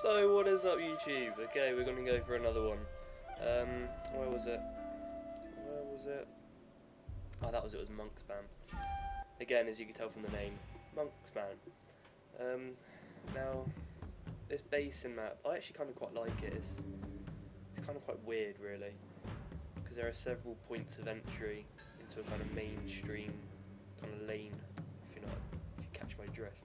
So what is up, YouTube? Okay, we're gonna go for another one. Where was it? Where was it? Oh, it was Monkspan. Again, as you can tell from the name, Monkspan. Now, this basin map, I actually kind of quite like it. It's kind of quite weird, really, because there are several points of entry into a kind of mainstream kind of lane, if you catch my drift.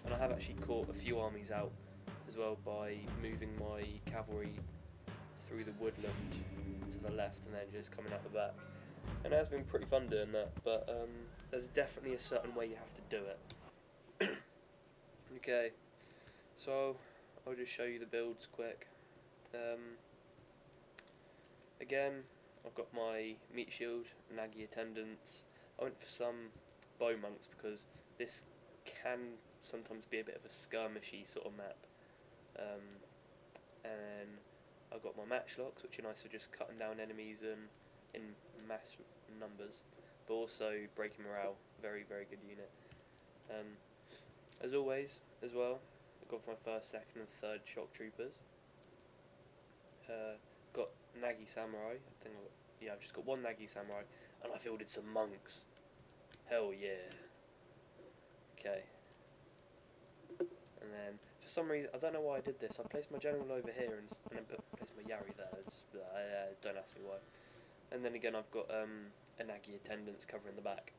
And I have actually caught a few armies out as well by moving my cavalry through the woodland to the left and then just coming out the back. And it has been pretty fun doing that, but there's definitely a certain way you have to do it. Okay, so I'll just show you the builds quick. Again, I've got my meat shield, Nagi attendants. I went for some bow monks because this can sometimes be a bit of a skirmishy sort of map. And I've got my matchlocks, which are nice for just cutting down enemies in mass numbers, but also breaking morale. Very, very good unit. As always, as well, I've gone for my first, second and third shock troopers. Got Nagi samurai. I've just got one Nagi samurai, and I fielded some monks. Hell yeah. Okay. And then, for some reason, I don't know why I did this, I placed my general over here and then placed my Yari there. Don't ask me why. And then again, I've got a Nagi attendants covering the back.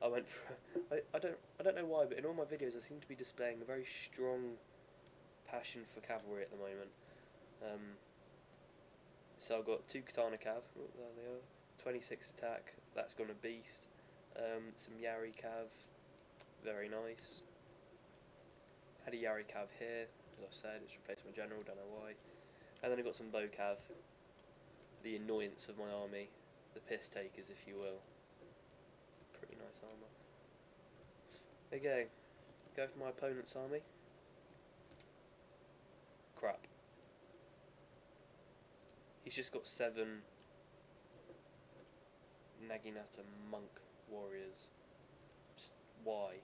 I went for I don't know why, but in all my videos I seem to be displaying a very strong passion for cavalry at the moment. So I've got two Katana Cav, oh, there they are, 26 attack, that's gone a beast. Some Yari Cav, very nice. Had a Yari Cav here, as I said, it's replaced my general, don't know why. And then I got some Bow Cav, the annoyance of my army, the piss takers if you will. Pretty nice armour. Okay, go for my opponent's army. Crap. He's just got 7 Naginata monk warriors. Just why?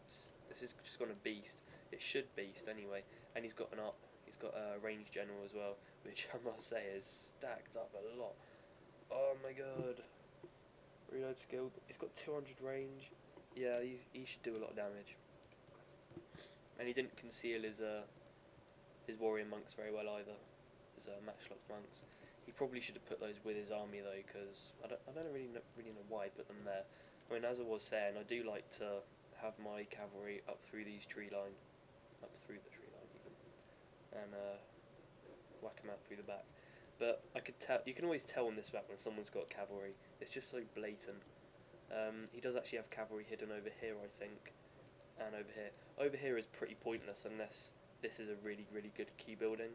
This is just gonna beast. It should beast anyway. And he's got he's got a ranged general as well, which I must say is stacked up a lot. Oh my god. Reload skill. He's got 200 range. Yeah, he should do a lot of damage. And he didn't conceal his warrior monks very well either. His matchlock monks. He probably should have put those with his army though, because I don't really know why he put them there. I mean, as I was saying, I do like to have my cavalry up through the tree line even, and whack them out through the back. But I could tell, you can always tell on this map when someone's got cavalry. It's just so blatant. He does actually have cavalry hidden over here, I think, and over here. Over here is pretty pointless unless this is a really, really good key building.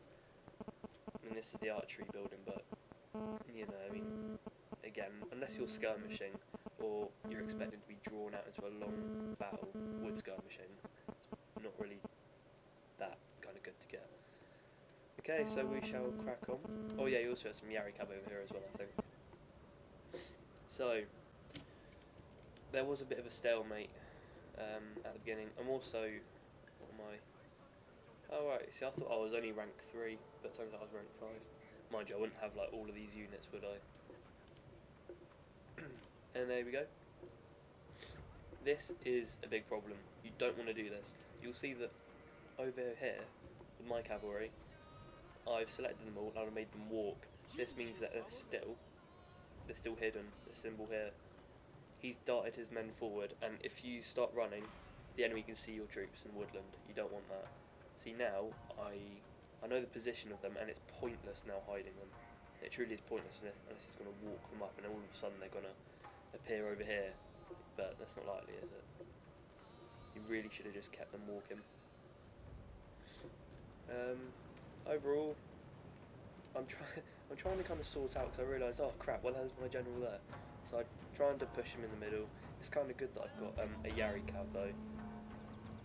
I mean, this is the archery building, but, you know, I mean, again, unless you're skirmishing, or you're expected to be drawn out into a long battle with skirmishing, it's not really that kind of good to get. Okay, so we shall crack on. Oh yeah, you also have some Yari Cab over here as well, I think. So, there was a bit of a stalemate at the beginning. I'm also, what am I? Oh right, see, I thought I was only rank 3, but it turns out I was rank 5. Mind you, I wouldn't have like all of these units, would I? And there we go. This is a big problem. You don't want to do this. You'll see that over here, with my cavalry, I've selected them all and I've made them walk. This means that they're still hidden, the symbol here. He's darted his men forward, and if you start running, the enemy can see your troops in woodland. You don't want that. See, now I know the position of them, and it's pointless now hiding them. It truly is pointless unless he's going to walk them up and all of a sudden they're going to appear over here. But that's not likely, is it? You really should have just kept them walking. Overall, I'm trying to kind of sort out, because I realised, oh crap, well there's my general there. So I'm trying to push him in the middle. It's kind of good that I've got a Yari Cav though.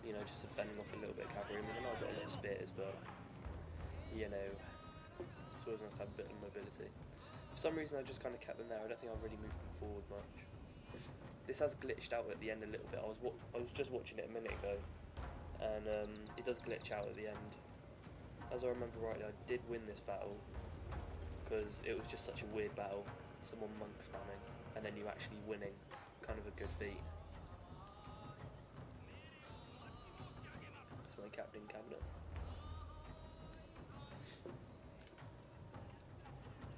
You know, just fending off a little bit of cavalry. I mean, I've got a lot of spears, but you know, it's always nice to have a bit of mobility. For some reason, I just kind of kept them there. I don't think I really moved them forward much. This has glitched out at the end a little bit. I was just watching it a minute ago, and it does glitch out at the end. As I remember rightly, I did win this battle, because it was just such a weird battle. Someone monk spamming, and then you actually winning. It's kind of a good feat. That's my captain cabinet.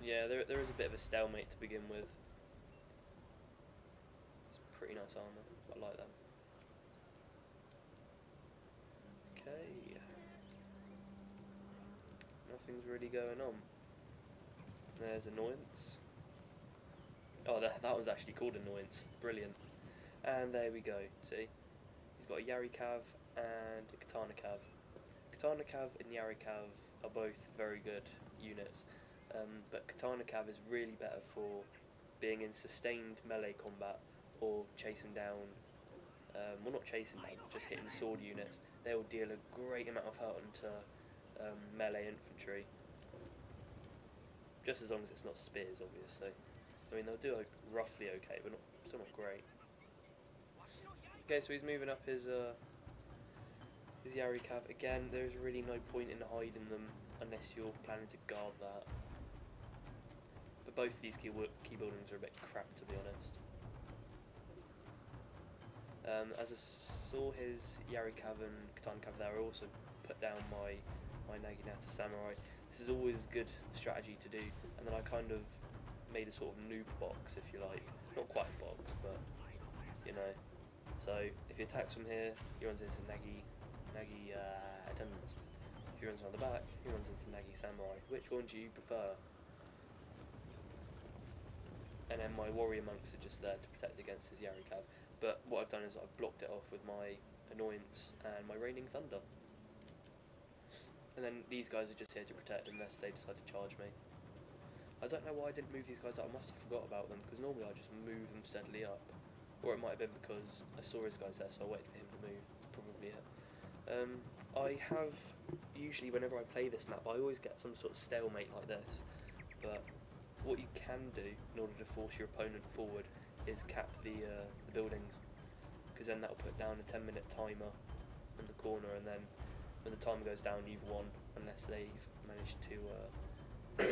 Yeah, there is a bit of a stalemate to begin with. It's pretty nice armour. I like that. Okay. Nothing's really going on. There's Annoyance. Oh, that was actually called Annoyance. Brilliant. And there we go. See? He's got a Yari Cav and a Katana Cav. Katana Cav and Yari Cav are both very good units. But Katana Cav is really better for being in sustained melee combat or chasing down, well, not chasing down, just hitting sword units. They will deal a great amount of hurt onto melee infantry. Just as long as it's not spears, obviously. I mean, they'll do roughly okay, but still not great. Okay, so he's moving up his Yari Cav. Again, there's really no point in hiding them unless you're planning to guard that. But both of these key buildings are a bit crap, to be honest. As I saw his Yari Cav and Katana Cav there, I also put down my Naginata Samurai. This is always a good strategy to do, and then I kind of made a sort of noob box, if you like. Not quite a box, but, you know. So, if he attacks from here, he runs into Nagi attendants. If he runs around the back, he runs into Nagi Samurai. Which one do you prefer? And then my warrior monks are just there to protect against his Yari Cav. But what I've done is I've blocked it off with my Annoyance and my Raining Thunder. And then these guys are just here to protect unless they decide to charge me. I don't know why I didn't move these guys up. I must have forgot about them, because normally I just move them steadily up. Or it might have been because I saw his guys there, so I waited for him to move. That's probably it. I have, usually whenever I play this map, I always get some sort of stalemate like this. But what you can do in order to force your opponent forward is cap the buildings, because then that'll put down a 10-minute timer in the corner, and then when the timer goes down, you've won, unless they've managed to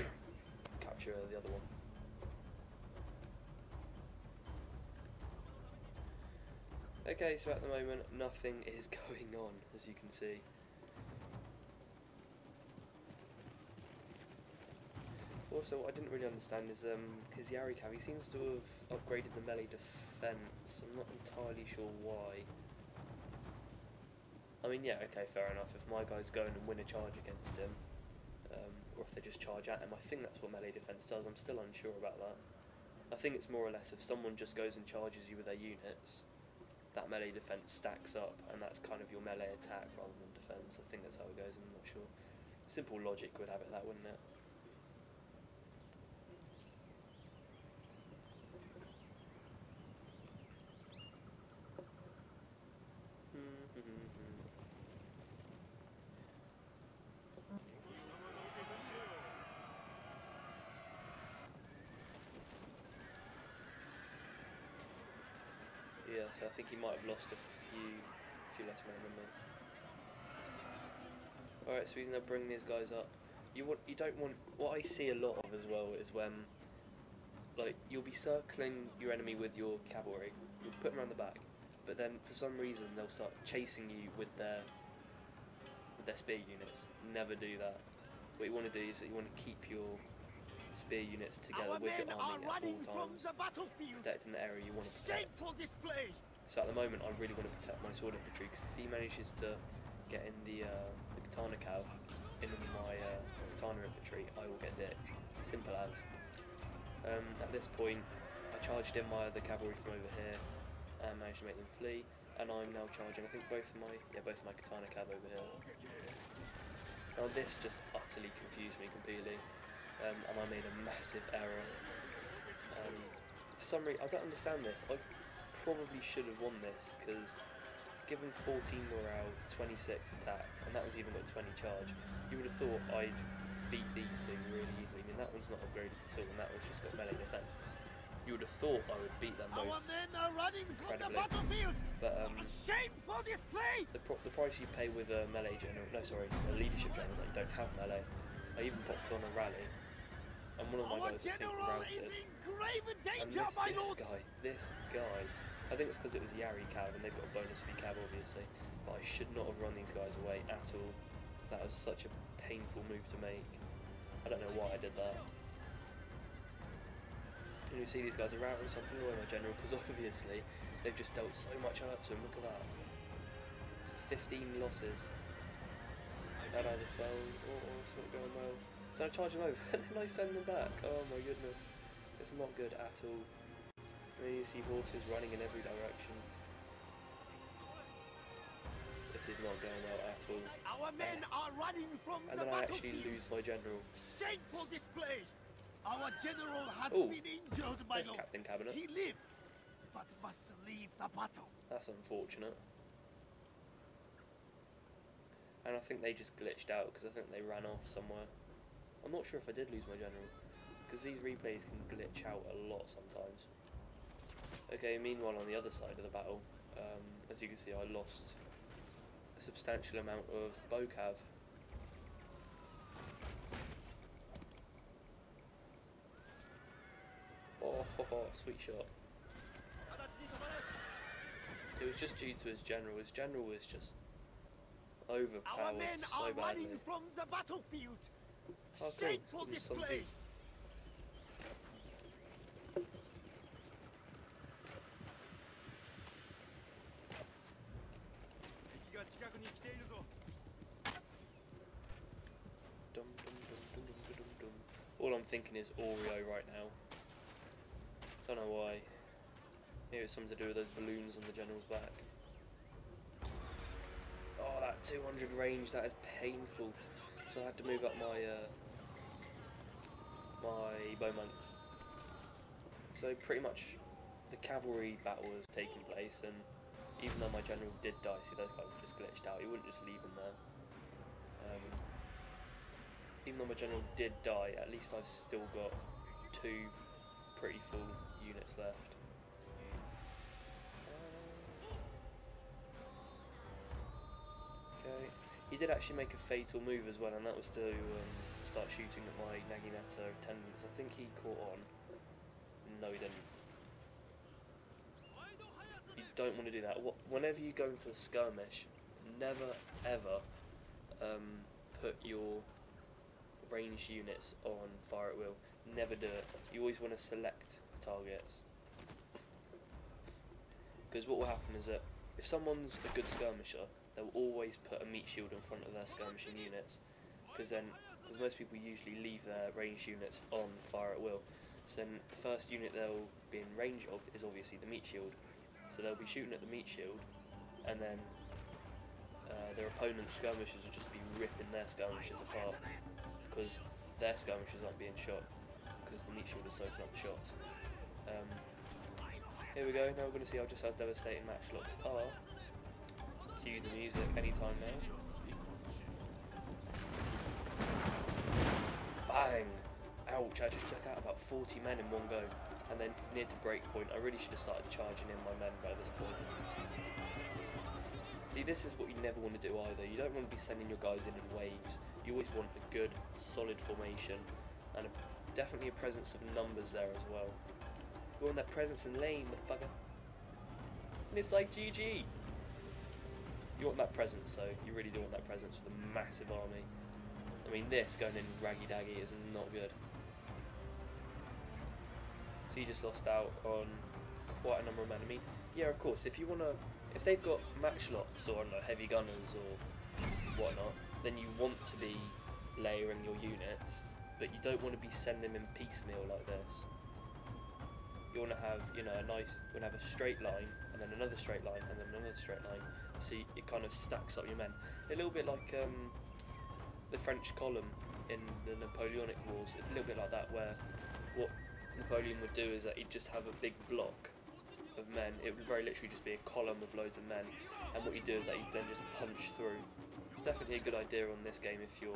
capture the other one. Okay, so at the moment, nothing is going on, as you can see. Also, what I didn't really understand is his Yari Cav. He seems to have upgraded the melee defense. I'm not entirely sure why. I mean, yeah, okay, fair enough. If my guys go in and win a charge against him, or if they just charge at him, I think that's what melee defense does. I'm still unsure about that. I think it's more or less if someone just goes and charges you with their units, that melee defense stacks up, and that's kind of your melee attack rather than defense. I think that's how it goes. I'm not sure. Simple logic would have it that, wouldn't it? Yeah, so I think he might have lost a few less men than me. Alright, so he's now bringing his guys up. You don't want, what I see a lot of as well is when, like, you'll be circling your enemy with your cavalry, you'll put them around the back, but then for some reason they'll start chasing you with their spear units. Never do that. What you want to do is that you want to keep your spear units together with your army at all times, protecting the area you want to protect. So at the moment I really want to protect my sword infantry, because if he manages to get in the Katana Cav in my Katana infantry, I will get dicked. Simple as. At this point I charged in my other cavalry from over here and managed to make them flee, and I'm now charging, I think both of my Katana Cav over here. Now this just utterly confused me completely. And I made a massive error. For some reason, I don't understand this. I probably should have won this, because given 14 morale, 26 attack, and that was even got 20 charge, you would have thought I'd beat these two really easily. I mean, that one's not upgraded at all, and that one's just got melee defense. You would have thought I would beat them both. Our men are running from the Incredibly. battlefield. But Shameful display. the price you pay with a melee general, no sorry, a leadership general is that you don't have melee. I even popped on a rally, and one of my Our guys I think general is routed. in grave And danger, my lord. this guy, I think it's because it was Yari Cav and they've got a bonus free Cav obviously, but I should not have run these guys away at all. That was such a painful move to make. I don't know why I did that. And you see these guys are routing, so I'm putting away my general because obviously they've just dealt so much out to him. Look at that. It's 15 losses. That either 12 or it's not going well. So I charge them over and then I send them back. Oh my goodness. It's not good at all. And then you see horses running in every direction. This is not going well at all. Our men are running from And the then I actually battlefield. lose my general. Shameful display. Our general has Ooh. been injured, my There's lord. Captain Cabinet. He lives, but must leave the battle. That's unfortunate. And I think they just glitched out because I think they ran off somewhere. I'm not sure if I did lose my general, because these replays can glitch out a lot sometimes. Okay, meanwhile on the other side of the battle, as you can see I lost a substantial amount of Bocav. Oh, sweet shot. It was just due to his general. His general was just Our overpowered men so are badly. running from the battlefield. Oh, cool. Shameful Some display. Zoo. Dum, dum, dum, dum, dum, dum, dum. All I'm thinking is Oreo right now. Don't know why. Maybe it's something to do with those balloons on the general's back. Oh, that 200 range, that is painful. So I had to move up my my bowmonks. So pretty much the cavalry battle has taken place, and even though my general did die, see those guys have just glitched out. You wouldn't just leave them there. Even though my general did die, at least I've still got 2 pretty full units left. Okay, he did actually make a fatal move as well, and that was to start shooting at my Naginata attendants. I think he caught on. No, he didn't. You don't want to do that. Whenever you go into a skirmish, never ever put your ranged units on fire at will. Never do it. You always want to select targets, because what will happen is that if someone's a good skirmisher, they'll always put a meat shield in front of their skirmishing units, because most people usually leave their ranged units on fire at will. So then the first unit they'll be in range of is obviously the meat shield, so they'll be shooting at the meat shield, and then their opponent's skirmishers will just be ripping their skirmishers apart, because their skirmishers aren't being shot, because the meat shield is soaking up the shots. Here we go, now we're going to see just how devastating matchlocks are. Cue the music anytime now. Bang! Ouch, I just took out about 40 men in one go, and then near to break point. I really should have started charging in my men by this point. See, this is what you never want to do either. You don't want to be sending your guys in waves. You always want a good, solid formation, and definitely a presence of numbers there as well. You want that presence in lane, motherfucker. And it's like GG. You want that presence, so you really do want that presence for the massive army. I mean, this going in raggy daggy is not good. So you just lost out on quite a number of men. I mean, yeah, of course, if they've got matchlocks or I don't know, heavy gunners or whatnot, then you want to be layering your units, but you don't want to be sending them in piecemeal like this. You want to have, you want to have a straight line, and then another straight line, and then another straight line, so it kind of stacks up your men. A little bit like the French column in the Napoleonic Wars, a little bit like that, where what Napoleon would do is that he'd just have a big block of men. It would very literally just be a column of loads of men, and what he'd do is that he'd then just punch through. It's definitely a good idea on this game if you've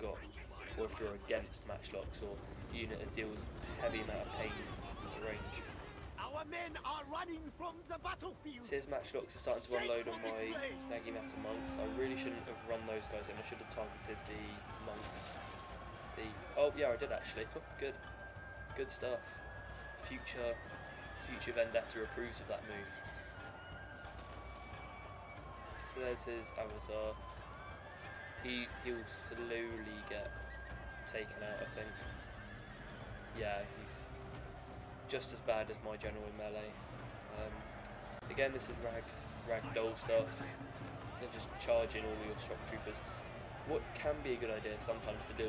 got or if you're against matchlocks or a unit that deals a heavy amount of pain at range. Our men are running from the battlefield. So his matchlocks are starting to unload on my Naginata monks. I really shouldn't have run those guys in. I should have targeted the monks. Oh yeah, I did actually. Good stuff. Future Vendetta approves of that move. So there's his avatar. He'll slowly get taken out, I think. Yeah, he's just as bad as my general in melee. Again, this is ragdoll stuff. They're just charging all your shock troopers. What can be a good idea sometimes to do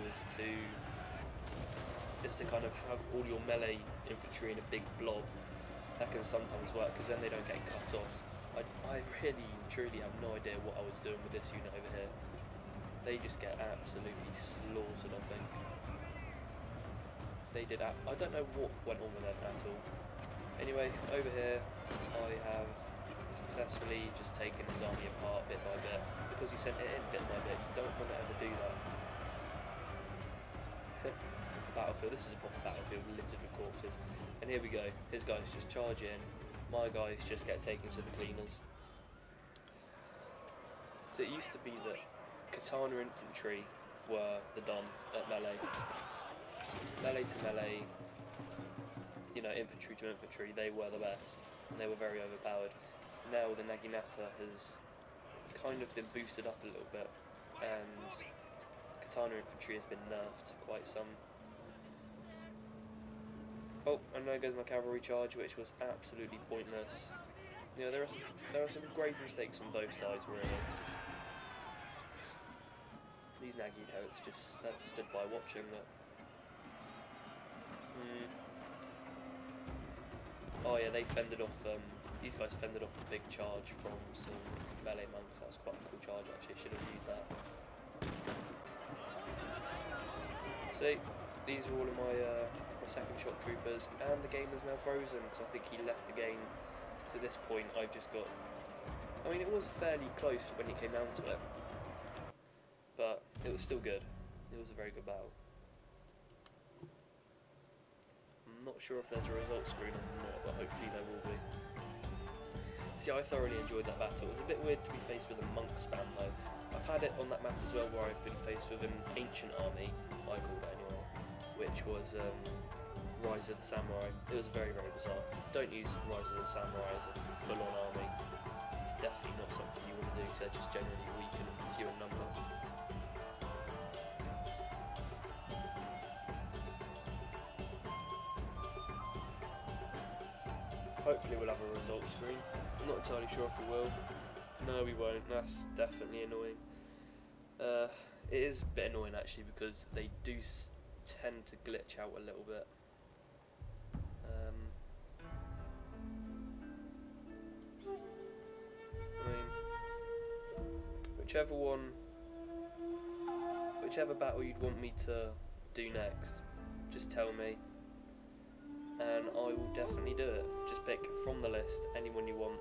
is to kind of have all your melee infantry in a big blob. That can sometimes work because then they don't get cut off. I really truly have no idea what I was doing with this unit over here. They just get absolutely slaughtered, I think. They did. I don't know what went on with them at all. Anyway, over here I have successfully just taken his army apart bit by bit because he sent it in bit by bit. You don't want to ever do that. Battlefield. This is a proper battlefield littered with corpses. And here we go. His guys just charge in. My guys just get taken to the cleaners. So it used to be that katana infantry were the done at melee. Melee to melee, you know, infantry to infantry, they were the best. And they were very overpowered. Now the Naginata has kind of been boosted up a little bit. And katana infantry has been nerfed quite some. Oh, and there goes my cavalry charge, which was absolutely pointless. You know, there are some grave mistakes on both sides, really. These Nagi turrets just stood by watching that. Oh yeah, they fended off. These guys fended off a big charge from some melee monks. That was quite a cool charge, actually. Should have used that. See, these are all of my second shock troopers, and the game is now frozen, so I think he left the game. So at this point I've just got, I mean, it was fairly close when it came down to it, but it was still good. It was a very good battle. I'm not sure if there's a results screen or not, but hopefully there will be. See, I thoroughly enjoyed that battle. It was a bit weird to be faced with a monk spam though. I've had it on that map as well where I've been faced with an ancient army, I call it anyway, which was Rise of the Samurai. It was very, very bizarre. Don't use Rise of the Samurai as a full-on army. It's definitely not something you want to do because they're just generally weak and few in number. Hopefully we'll have a results screen. I'm not entirely sure if we will. No, we won't. That's definitely annoying. It is a bit annoying actually because they do tend to glitch out a little bit. I mean, whichever battle you'd want me to do next, just tell me, and I will definitely do it. Just pick from the list anyone you want.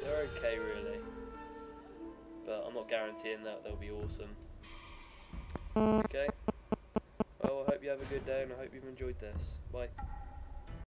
They're okay, really, but I'm not guaranteeing that they'll be awesome. Okay. Well, I hope you have a good day, and I hope you've enjoyed this. Bye.